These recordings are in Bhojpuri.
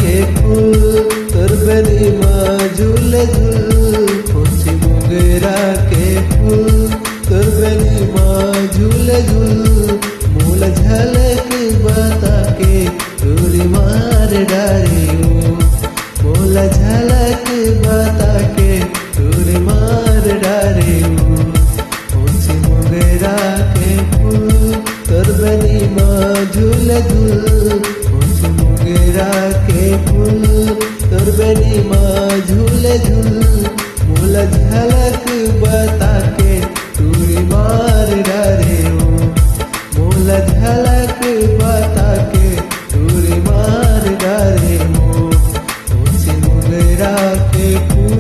के फूल तोर बेनी माँ झूले झूल मुझे मोगरा के फूल तोर बेनी माँ झूले झूल मूल झलक बता के तोरी मार डारे मूल झलक बता के तोरी मार डारे मुझे मोगरा के फूल तोर बेनी माँ झूले झूल मुझे मोगरा के फूल तोर बेनी माँ झूले झूल मूल झलक बता के तोरी मार डारे मूल झलक बता के तोरी मार डारे मुझे मोगरा के फूल।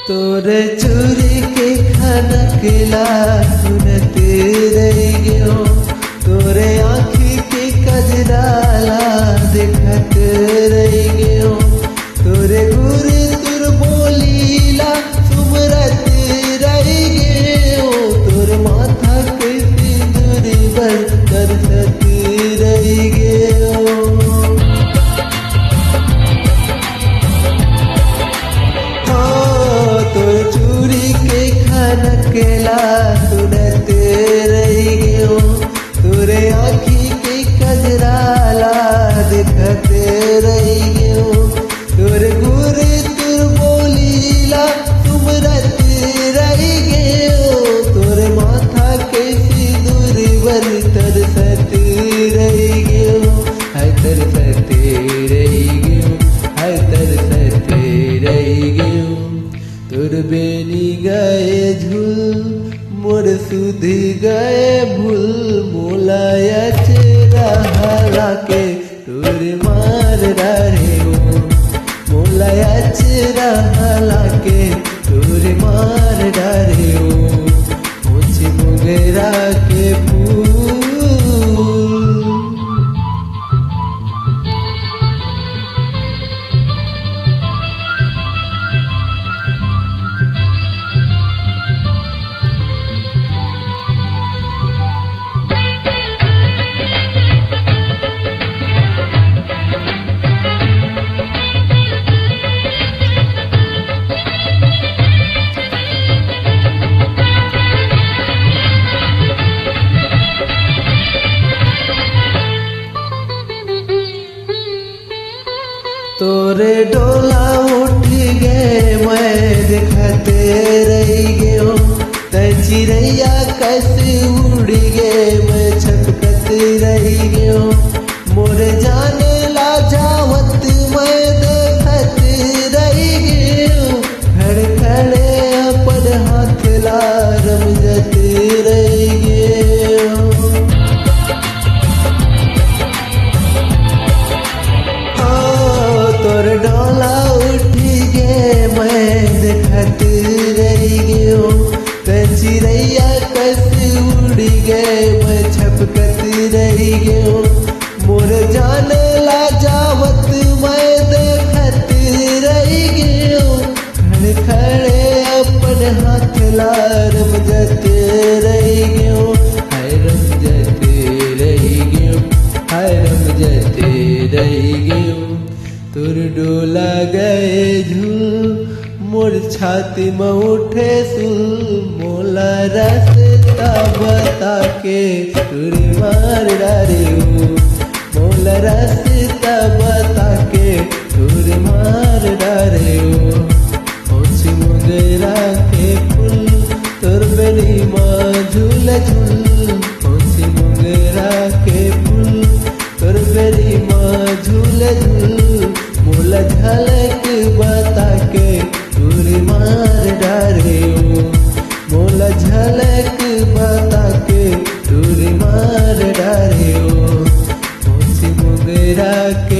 तोरे चोरी के खनकला सुनते रह गयो तोरे आँखी के कजराला देखत रह गयो तोरे गुर तुर बोलीला सुमरत रह गयो तोर माथा के सिंदूर बर तरसत रह गयो। नकेला सुनते रह गयो तोरे आँखी के कजराला देखते रह गयो तोरे गुर तुर बोलीला सुमरत रह गयो तोरे माथा के सिंदूर बर तरसत रह गयो है तरसत रह गयो है तरसत रह गयो तोर बेनी गए झूल मोर सुधी गए भूल मोलाया चेरा हला के तोर मार डारे मोलाया चेरा हला के तोर मार डारे मुझे मोगरा के फूल। तोरे डोला उठ गए मैं देखते रह गयो तै चिड़ैया कैसे उड़ गए मैं छपकत रह गयो मोरे जाने ला जावत मैं देखत रह गयो खड़े खड़े अपन हाथ ला रमजत रह गयो। तोर डोला उठ गए मैं देखत रह गयो तै चिड़ैया कैसे उड़ गए मैं छपकत रह गयो मोर जान ला जावत मैं देखत रह गयो खड़े खड़े अपन हाथ ला रमजत रह गयो हाय रमजत रह गयो हाय रमजत रह गयो तोर डोला गए झूल मोर छाती में उठे सुल मोला रास्ता बता के तोरी मार डारे मोला रास्ता बता के तोरी मार डारे मुझे मोगरा के फूल तोर बेनी माँ झूले झूल मुझे मोगरा के फूल तोर बेनी माँ झूले झूल मूल झलक बता के तोरी मार डारे मूल झलक बता के तोरी मार रे ओ मोगरा के